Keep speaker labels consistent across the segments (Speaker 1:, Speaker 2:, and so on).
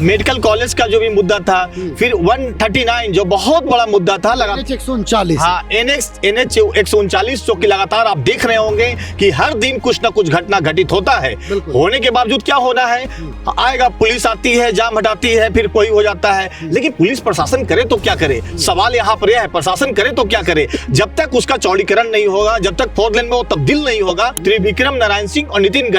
Speaker 1: Medical college का जो भी मुद्दा था, फिर 139 जो बहुत बड़ा मुद्दा था, लगातार
Speaker 2: 139
Speaker 1: NH 139 जो कि लगातार आप देख रहे होंगे कि हर दिन कुछ ना कुछ घटना घटित होता है। होने के बावजूद क्या होना है, आएगा पुलिस आती है, जाम हटाती है, फिर कोई हो जाता है। लेकिन पुलिस प्रशासन करे तो क्या करे, सवाल यहाँ पर यह है, प्रशासन करे तो क्या करे। जब तक उसका चौड़ीकरण नहीं होगा, जब तक 4 लेन में वो तब्दील नहीं होगा। त्रिविक्रम नारायण सिंह और नितिन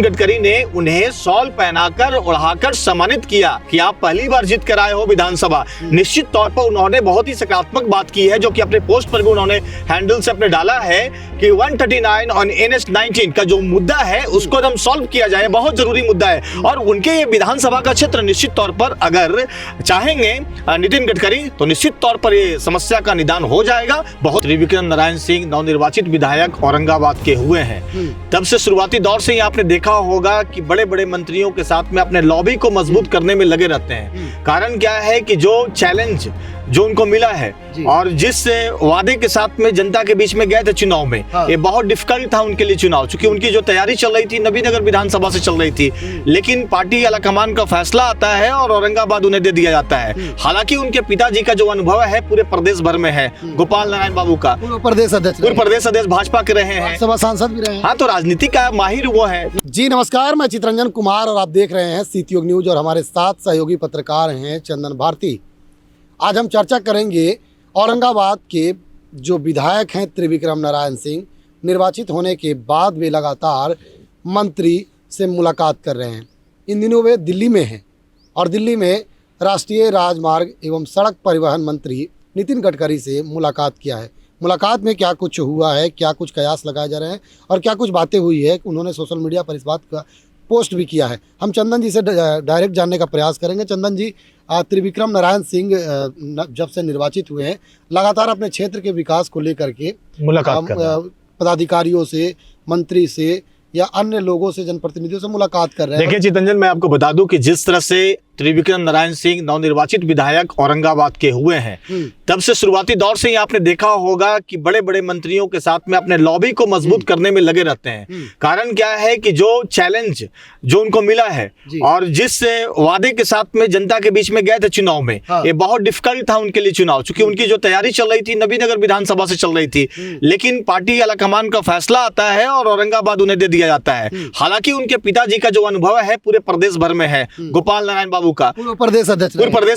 Speaker 1: गडकरी ने उन्हें शॉल पहनाकर ओढ़ाकर सम्मानित किया कि आप पहली बार जीत कर आए हो विधानसभा। निश्चित तौर पर उन्होंने बहुत ही सकारात्मक बात की है, जो कि अपने पोस्ट पर भी उन्होंने हैंडल से अपने डाला है कि 139 और NH19 का जो मुद्दा है उसको एकदम सॉल्व किया जाए, बहुत जरूरी मुद्दा है। और उनके ये विधानसभा का क्षेत्र निश्चित तौर पर अगर चाहेंगे नितिन गडकरी तो निश्चित तौर पर ये समस्या का निदान हो जाएगा। बहुत त्रिविक्रम नारायण सिंह नवनिर्वाचित विधायक औरंगाबाद के हुए हैं। तब से शुरुआती दौर से ही आपने देखा होगा कि बड़े बड़े मंत्रियों के साथ में अपने लॉबी को मजबूत करने में लगे रहते हैं। कारण क्या है कि जो चैलेंज जो उनको मिला है और जिस वादे के साथ में जनता के बीच में गए थे चुनाव में, ये बहुत डिफिकल्ट था उनके लिए चुनाव, क्योंकि उनकी जो तैयारी चल रही थी नबीनगर विधानसभा से चल रही थी। लेकिन पार्टी आलाकमान का फैसला आता है और औरंगाबाद उन्हें दे दिया जाता है। हालांकि उनके पिताजी का जो अनुभव है पूरे प्रदेश भर में है, गोपाल नारायण बाबू का, पूर्व प्रदेश अध्यक्ष भाजपा के रहे हैं,
Speaker 2: सभा सांसद भी रहे हैं।
Speaker 1: हाँ, तो राजनीति का माहिर वो है।
Speaker 2: जी नमस्कार, मैं चितरंजन कुमार और आप देख रहे हैं सीटी न्यूज और हमारे साथ सहयोगी पत्रकार हैं चंदन भारती। आज हम चर्चा करेंगे औरंगाबाद के जो विधायक हैं त्रिविक्रम नारायण सिंह, निर्वाचित होने के बाद वे लगातार मंत्री से मुलाकात कर रहे हैं। इन दिनों वे दिल्ली में हैं और दिल्ली में राष्ट्रीय राजमार्ग एवं सड़क परिवहन मंत्री नितिन गडकरी से मुलाकात किया है। मुलाकात में क्या कुछ हुआ है, क्या कुछ कयास लगाए जा रहे हैं और क्या कुछ बातें हुई है, उन्होंने सोशल मीडिया पर इस बात का पोस्ट भी किया है। हम चंदन जी से डायरेक्ट जानने का प्रयास करेंगे। चंदन जी, त्रिविक्रम नारायण सिंह जब से निर्वाचित हुए हैं लगातार अपने क्षेत्र के विकास को लेकर के
Speaker 1: मुलाकात
Speaker 2: पदाधिकारियों से, मंत्री से या अन्य लोगों से, जनप्रतिनिधियों से मुलाकात कर रहे हैं।
Speaker 1: देखिए चितरंजन, मैं आपको बता दूं कि जिस तरह से त्रिविक्रम नारायण सिंह नवनिर्वाचित विधायक औरंगाबाद के हुए हैं, तब से शुरुआती दौर से ही आपने देखा होगा कि बड़े बड़े मंत्रियों के साथ में अपने लॉबी को मजबूत करने में लगे रहते हैं। कारण क्या है कि जो चैलेंज जो उनको मिला है और जिस वादे के साथ में जनता के बीच में गए थे चुनाव में, ये बहुत डिफिकल्ट था उनके लिए चुनाव, क्योंकि उनकी जो तैयारी चल रही थी नबीनगर विधानसभा से चल रही थी। लेकिन पार्टी आलाकमान का फैसला आता है और औरंगाबाद उन्हें दे दिया जाता है। हालांकि उनके पिताजी का जो अनुभव है पूरे प्रदेश भर में है, गोपाल नारायण बाबू का,
Speaker 2: पूर्व प्रदेश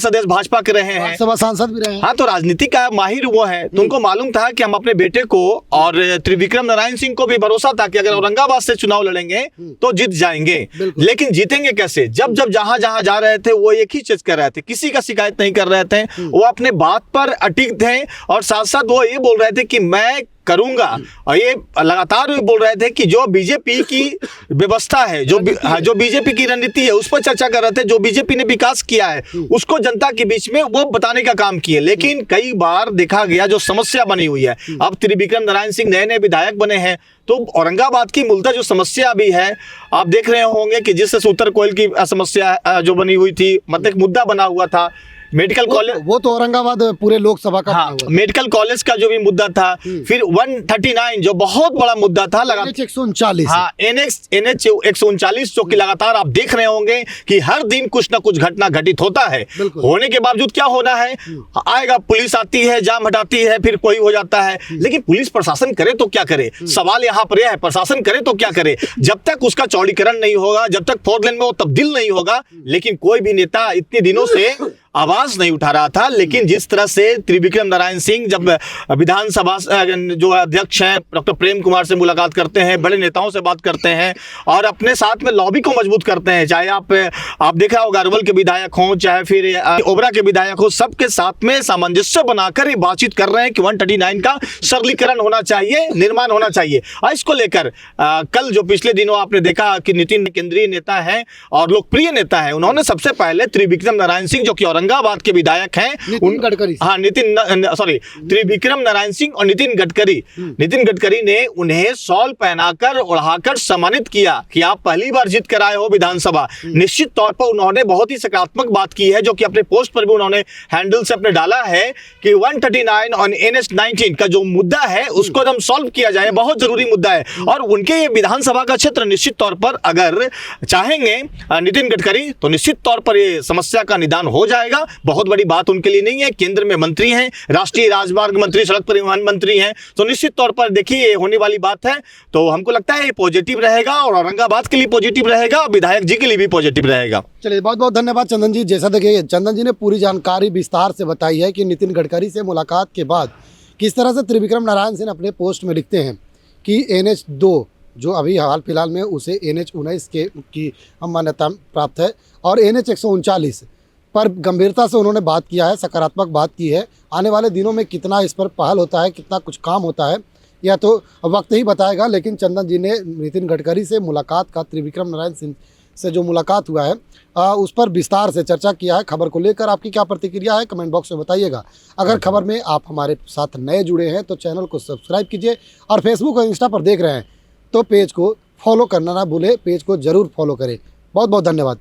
Speaker 2: अध्यक्ष भाजपा के रहे हैं, सभा सांसद भी रहे हैं।
Speaker 1: हाँ, तो राजनीति का माहिर वो है। तो उनको मालूम था कि हम अपने बेटे को और त्रिविक्रम नारायण सिंह को भी भरोसा था कि अगर औरंगाबाद से चुनाव लड़ेंगे तो जीत जाएंगे। लेकिन जीतेंगे कैसे? जब जहां जा रहे थे वो एक ही चीज कर रहे थे, किसी का शिकायत नहीं कर रहे थे, वो अपने बात पर अटिक थे और साथ साथ वो ये बोल रहे थे कि मैं करूंगा। और ये लगातार भी बोल रहे थे कि जो बीजेपी की व्यवस्था है, जो बीजेपी की रणनीति है, उस पर चर्चा कर रहे थे। जो बीजेपी ने विकास किया है उसको जनता के बीच में वो बताने का काम किए। लेकिन कई बार देखा गया जो समस्या बनी हुई है, अब त्रिविक्रम नारायण सिंह नए विधायक बने हैं तो औरंगाबाद की मूलतः जो समस्या भी है, आप देख रहे होंगे कि जिससे सूतर कोयल की समस्या जो बनी हुई थी, मतलब एक मुद्दा बना हुआ था मेडिकल कॉलेज, वो तो औरंगाबाद पूरे लोकसभा का, हाँ, मेडिकल कॉलेज का जो भी मुद्दा था, फिर 139 जो बहुत बड़ा मुद्दा था,
Speaker 2: लगातार 139
Speaker 1: NH 139 जो कि लगातार आप देख रहे होंगे कि हर दिन कुछ ना कुछ घटना घटित होता है। होने के बावजूद क्या होना है, आएगा पुलिस आती है, जाम हटाती है, फिर कोई हो जाता है। लेकिन पुलिस प्रशासन करे तो क्या करे, सवाल यहाँ पर यह है, प्रशासन करे तो क्या करे। जब तक उसका चौड़ीकरण नहीं होगा, जब तक 4 लेन में वो तब्दील नहीं होगा। लेकिन कोई भी नेता इतने दिनों से आवाज नहीं उठा रहा था। लेकिन जिस तरह से त्रिविक्रम नारायण सिंह जब विधानसभा जो अध्यक्ष हैं डॉक्टर प्रेम कुमार से मुलाकात करते हैं, बड़े नेताओं से बात करते हैं और अपने साथ में लॉबी को मजबूत करते हैं, चाहे आप देख रहा होगा अरवल के विधायक हों, चाहे फिर ओबरा के विधायक हो, सबके साथ में सामंजस्य बनाकर ये बातचीत कर रहे हैं कि 139 का सरलीकरण होना चाहिए, निर्माण होना चाहिए। और इसको लेकर कल जो पिछले दिनों आपने देखा कि नितिन केंद्रीय नेता है और लोकप्रिय नेता है, उन्होंने सबसे पहले त्रिविक्रम नारायण सिंह जो कि औरंगाबाद के विधायक हैं
Speaker 2: नितिन गडकरी।
Speaker 1: हाँ सॉरी त्रिविक्रम नारायण सिंह और नितिन गडकरी ने उन्हें शॉल पहनाकर ओढ़ाकर सम्मानित किया कि आप पहली बार जीत कर आए हो विधानसभा। निश्चित तौर पर उन्होंने बहुत ही सकारात्मक बात की है, जो कि अपने पोस्ट पर भी उन्होंने हैंडल से अपने डाला है कि 139 और NH-19 का जो मुद्दा है उसको एकदम सॉल्व किया जाए, बहुत जरूरी मुद्दा है। और उनके ये विधानसभा का क्षेत्र निश्चित तौर पर अगर चाहेंगे नितिन गडकरी तो निश्चित तौर पर ये समस्या का निदान हो जाएगा। बहुत बड़ी बात उनके लिए नहीं है, केंद्र में मंत्री हैं, राष्ट्रीय राजमार्ग मंत्री, सड़क परिवहन मंत्री हैं, तो निश्चित तौर पर देखिए ये होने वाली बात है। तो हमको लगता है ये पॉजिटिव रहेगा और औरंगाबाद के लिए पॉजिटिव रहेगा, विधायक जी के लिए भी पॉजिटिव रहेगा।
Speaker 2: चलिए बहुत बहुत धन्यवाद चंदन जी। जैसा देखिए चंदन जी ने पूरी जानकारी विस्तार से बताई है कि नितिन गडकरी से मुलाकात के बाद किस तरह से त्रिविक्रम नारायण सिंह अपने पोस्ट में लिखते हैं कि NH-2 जो अभी हाल फिलहाल में उसे NH-19 की मान्यता प्राप्त है और NH-139 पर गंभीरता से उन्होंने बात किया है, सकारात्मक बात की है। आने वाले दिनों में कितना इस पर पहल होता है, कितना कुछ काम होता है, या तो वक्त ही बताएगा। लेकिन चंदन जी ने नितिन गडकरी से मुलाकात का, त्रिविक्रम नारायण सिंह से जो मुलाकात हुआ है उस पर विस्तार से चर्चा किया है। खबर को लेकर आपकी क्या प्रतिक्रिया है कमेंट बॉक्स में बताइएगा। अगर खबर में आप हमारे साथ नए जुड़े हैं तो चैनल को सब्सक्राइब कीजिए और फेसबुक और इंस्टा पर देख रहे हैं तो पेज को फॉलो करना ना भूलें, पेज को ज़रूर फॉलो करें। बहुत बहुत धन्यवाद।